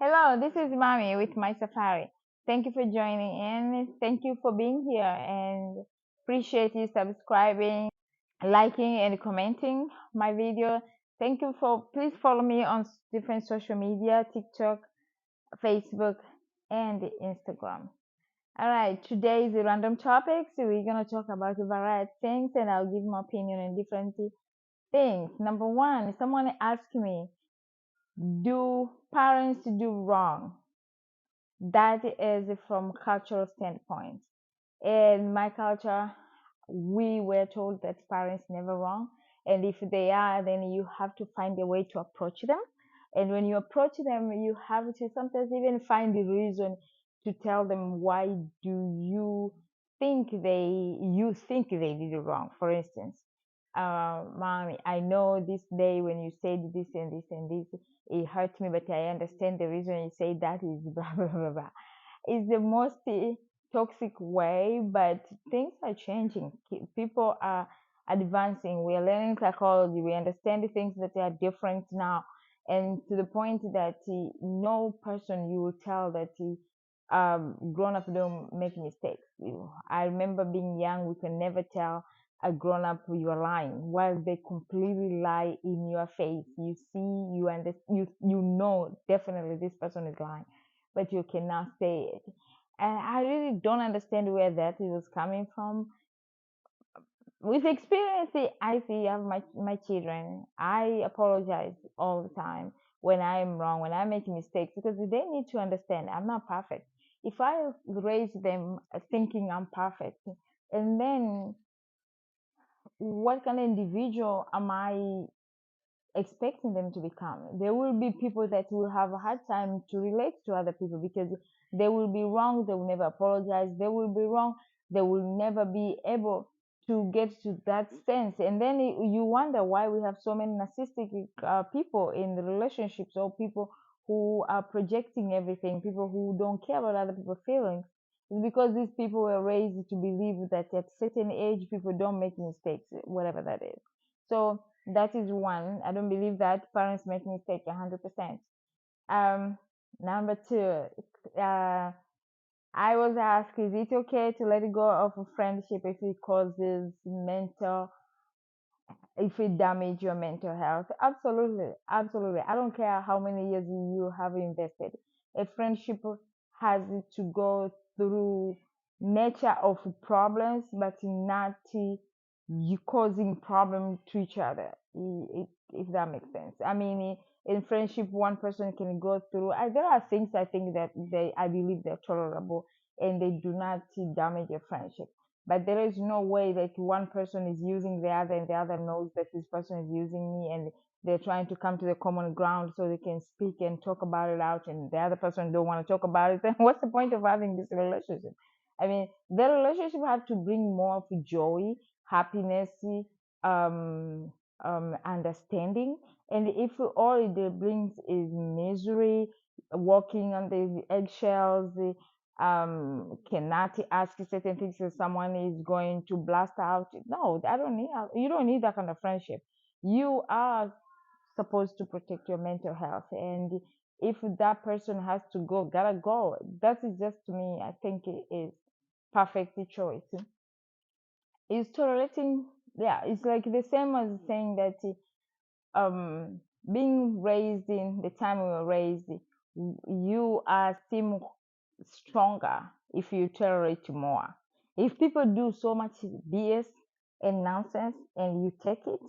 Hello, this is Mommy with my safari. Thank you for joining in. Thank you for being here and appreciate you subscribing, liking and commenting my video. Thank you for please follow me on different social media, TikTok, Facebook, and Instagram. All right, today's random topics. We're gonna talk about a variety of things and I'll give my opinion on different things. Number one, someone asked me, do parents do wrong? That is from cultural standpoint. In my culture, we were told that parents never wrong, and if they are, then you have to find a way to approach them. And when you approach them, you have to sometimes even find the reason to tell them why do you think they did it wrong. For instance, mommy, I know this day when you said this and this and this, it hurt me, but I understand the reason you say that is blah blah blah blah. It's the most toxic way, but things are changing. People are advancing. We are learning psychology. We understand the things that are different now, and to the point that no person you will tell that grown up don't make mistakes. I remember being young. We can never tell a grown up you're lying while they completely lie in your face. You see, you know definitely this person is lying, but you cannot say it. And I really don't understand where that is coming from. With experience, I see of my children, I apologize all the time when I'm wrong, when I make mistakes, because they need to understand I'm not perfect. If I raise them thinking I'm perfect, and then what kind of individual am I expecting them to become? There will be people that will have a hard time to relate to other people because they will be wrong, they will never apologize, they will be wrong, they will never be able to get to that sense. And then you wonder why we have so many narcissistic people in the relationships, or people who are projecting everything, people who don't care about other people's feelings. It's because these people were raised to believe that at certain age people don't make mistakes, whatever that is. So that is one. I don't believe that parents make mistakes 100%. Um, Number two, uh, I was asked, is it okay to let go of a friendship if it causes if it damage your mental health? Absolutely, absolutely. I don't care how many years you have invested. A friendship has to go through nature of problems, but not you causing problem to each other. If that makes sense. I mean, in friendship, one person can go through. There are things I think that I believe they're tolerable and they do not damage a friendship, but there is no way that one person is using the other and the other knows that this person is using me, and they're trying to come to the common ground so they can speak and talk about it out, and the other person don't want to talk about it. Then what's the point of having this relationship? I mean, the relationship have to bring more of joy, happiness, um understanding. And if all it brings is misery, walking on the eggshells, cannot ask certain things if someone is going to blast out. No, I don't need. You don't need that kind of friendship. You are supposed to protect your mental health, and if that person has to go, gotta go. That is just, to me, I think it is perfect choice. Is tolerating. Yeah, it's like the same as saying that um being raised in the time we were raised, you are still stronger if you tolerate more. If people do so much BS and nonsense and you take it,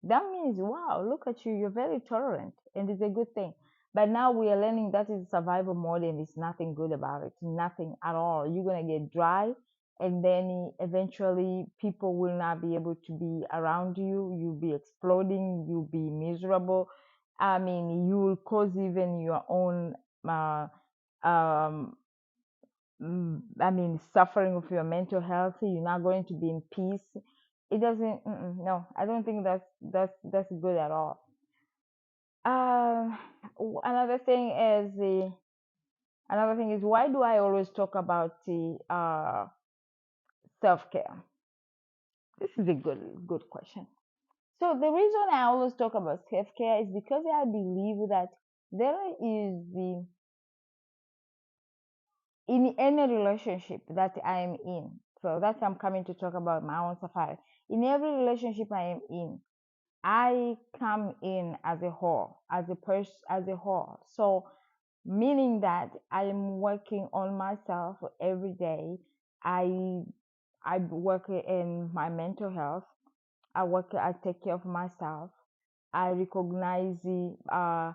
that means, wow, look at you, you're very tolerant, and it's a good thing. But now we are learning that is survival mode and it's nothing good about it, nothing at all. You're gonna get dry, and then eventually people will not be able to be around you. You'll be exploding, you'll be miserable. I mean, you will cause even your own uh, um, I mean, suffering of your mental health. You're not going to be in peace. It doesn't. No, I don't think that's good at all. Another thing is why do I always talk about the self care? This is a good question. So the reason I always talk about self care is because I believe that there is in any relationship that I am in. So that's I'm coming to talk about my own safari. In every relationship I am in, I come in as a whole, as a person, as a whole. So meaning that I am working on myself every day. I I work in my mental health. I take care of myself. I recognize the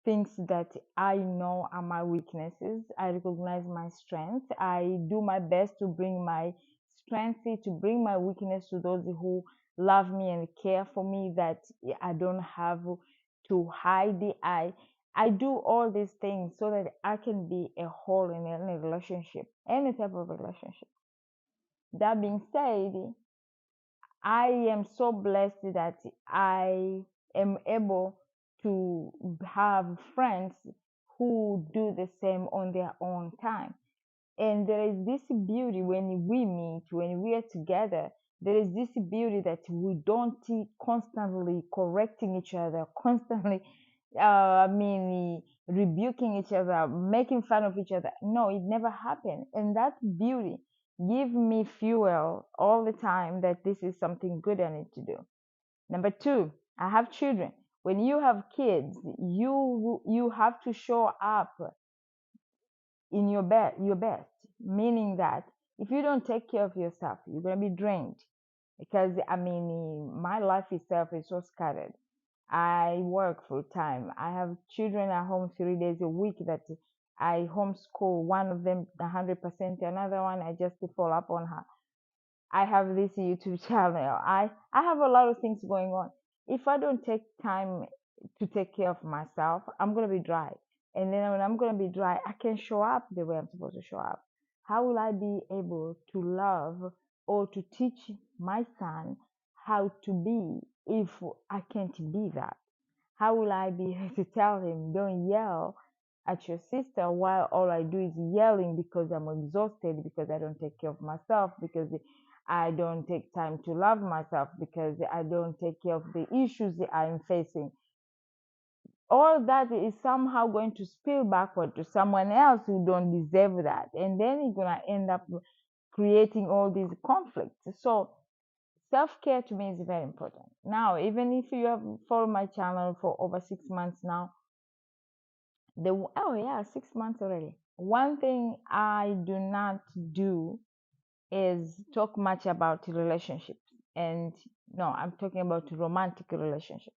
things that I know are my weaknesses. I recognize my strengths. I do my best to bring my strength, to bring my weakness to those who love me and care for me, that I don't have to hide. I do all these things so that I can be a whole in any relationship, any type of relationship. That being said, I am so blessed that I am able to have friends who do the same on their own time. And there is this beauty when we meet, when we are together. There is this beauty that we don't see constantly correcting each other, constantly, rebuking each other, making fun of each other. No, it never happened. And that beauty give me fuel all the time that this is something good I need to do. Number two, I have children. When you have kids, you have to show up in your best, meaning that if you don't take care of yourself, you're going to be drained. Because my life itself is so scattered. I work full time. I have children at home 3 days a week that I homeschool. One of them 100%, another one I just follow up on her. I have this YouTube channel. I have a lot of things going on. If I don't take time to take care of myself, I'm gonna be dry. And then when I'm gonna be dry, I can show up the way I'm supposed to show up. How will I be able to love or to teach my son how to be if I can't be that? How will I be able to tell him, don't yell at your sister while all I do is yelling because I'm exhausted, because I don't take care of myself, because I don't take time to love myself, because I don't take care of the issues that I'm facing? All that is somehow going to spill backward to someone else who don't deserve that. And then you're going to end up creating all these conflicts. So self-care to me is very important. Now, even if you have followed my channel for over 6 months now, oh yeah, 6 months already. One thing I do not do is talk much about relationships. And no, I'm talking about romantic relationships.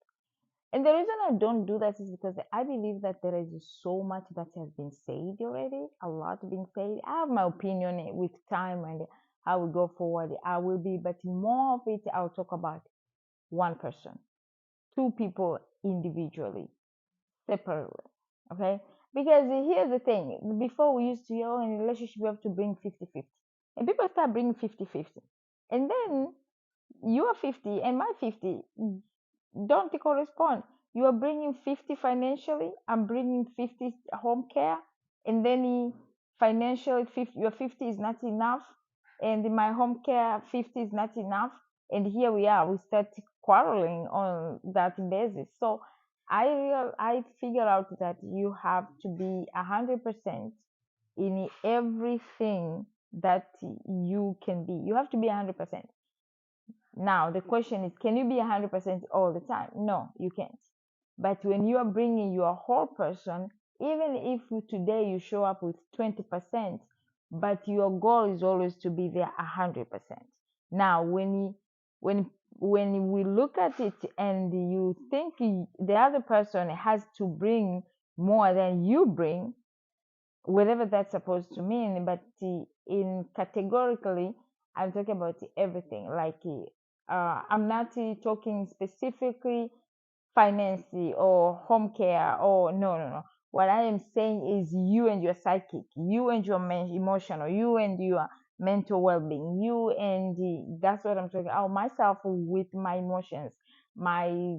And the reason I don't do that is because I believe that there is so much that has been said already, a lot being said. I have my opinion with time and how we go forward. I will be, but more of it, I'll talk about one person, two people individually, separately. Okay? Because here's the thing, before we used to, in a relationship, we have to bring 50-50. And people start bringing 50-50. And then you are 50 and my 50 don't correspond. You are bringing 50 financially, I'm bringing 50 home care, and then financial 50, your 50 is not enough, and my home care 50 is not enough, and here we are, we start quarreling on that basis. So I figure out that you have to be 100% in everything that you can be. You have to be 100%. Now, the question is, can you be 100% all the time? No, you can't. But when you are bringing your whole person, even if today you show up with 20%, but your goal is always to be there 100%. Now, when when we look at it and you think the other person has to bring more than you bring, whatever that's supposed to mean, but in categorically, I'm talking about everything. Like I'm not talking specifically finance or home care or no. What I am saying is you and your psychic, you and your emotional, you and your mental well-being, you and that's what I'm talking about. Myself with my emotions, my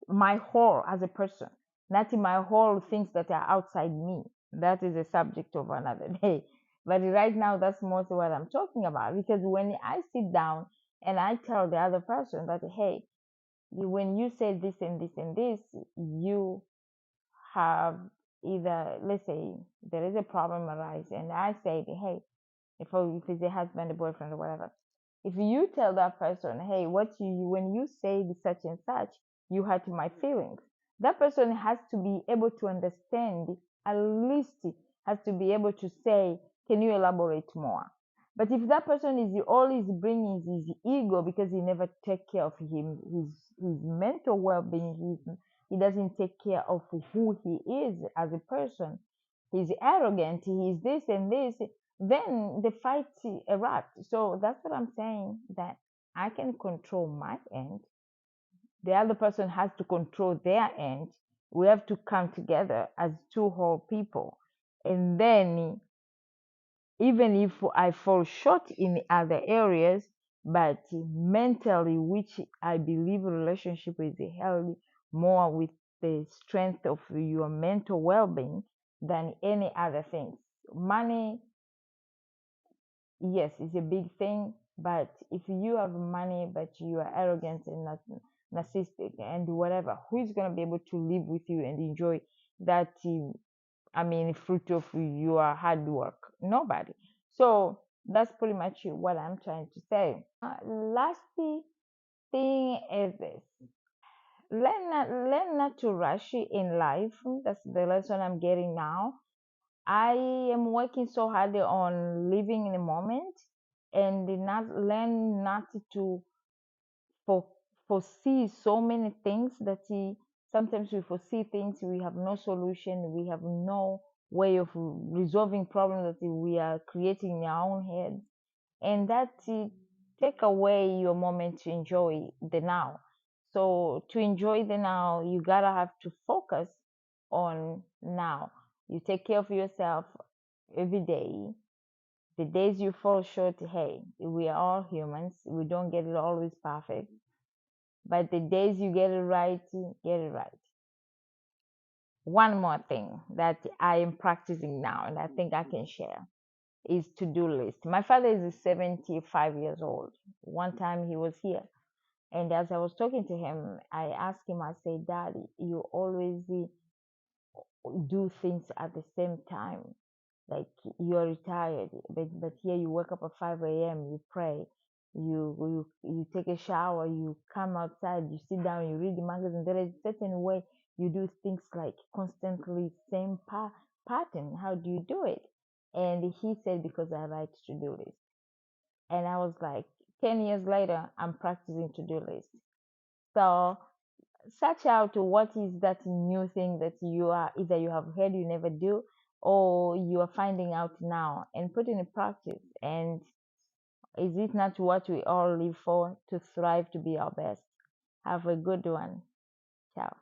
my whole as a person, not in my whole things that are outside me. That is a subject of another day. But right now, that's mostly what I'm talking about. Because when I sit down and I tell the other person that, hey, when you say this and this and this, you have either, let's say there is a problem arise, and I say, hey, if it's a husband, a boyfriend, or whatever, if you tell that person, hey, what you when you say such and such, you hurt my feelings, that person has to be able to understand, at least has to be able to say, can you elaborate more? But if that person is always bringing his ego because he never take care of his mental well-being, he doesn't take care of who he is as a person, he's arrogant, he's this and this, then the fight erupts. So that's what I'm saying, that I can control my end. The other person has to control their end. We have to come together as two whole people. And then, even if I fall short in other areas, but mentally, which I believe a relationship is held more with the strength of your mental well being than any other things. Money, yes, it's a big thing, but if you have money but you are arrogant and narcissistic and whatever, who is going to be able to live with you and enjoy that, I mean, fruit of your hard work? Nobody. So that's pretty much what I'm trying to say. Last thing is this: learn not to rush in life. That's the lesson I'm getting now. I am working so hard on living in the moment and not learn not to for, foresee so many things that sometimes we foresee things, we have no solution, we have no way of resolving problems that we are creating in our own head, and that take away your moment to enjoy the now. So to enjoy the now, you gotta have to focus on now. You take care of yourself every day. The days you fall short, hey, we are all humans, we don't get it always perfect, but the days you get it right, you get it right. One more thing that I am practicing now and I think I can share is to-do list. My father is 75 years old. One time he was here, and as I was talking to him, I asked him, I said, Daddy, you always do things at the same time. Like, you're retired, but here you wake up at 5 a.m., you pray, you take a shower, you come outside, you sit down, you read the magazine. There is a certain way you do things, like constantly same pattern. How do you do it? And he said, because I like to do this. And I was like, 10 years later, I'm practicing to do list. So search out what is that new thing that you are either you have heard you never do, or you are finding out now, and put in practice. And is it not what we all live for, to thrive, to be our best? Have a good one. Ciao.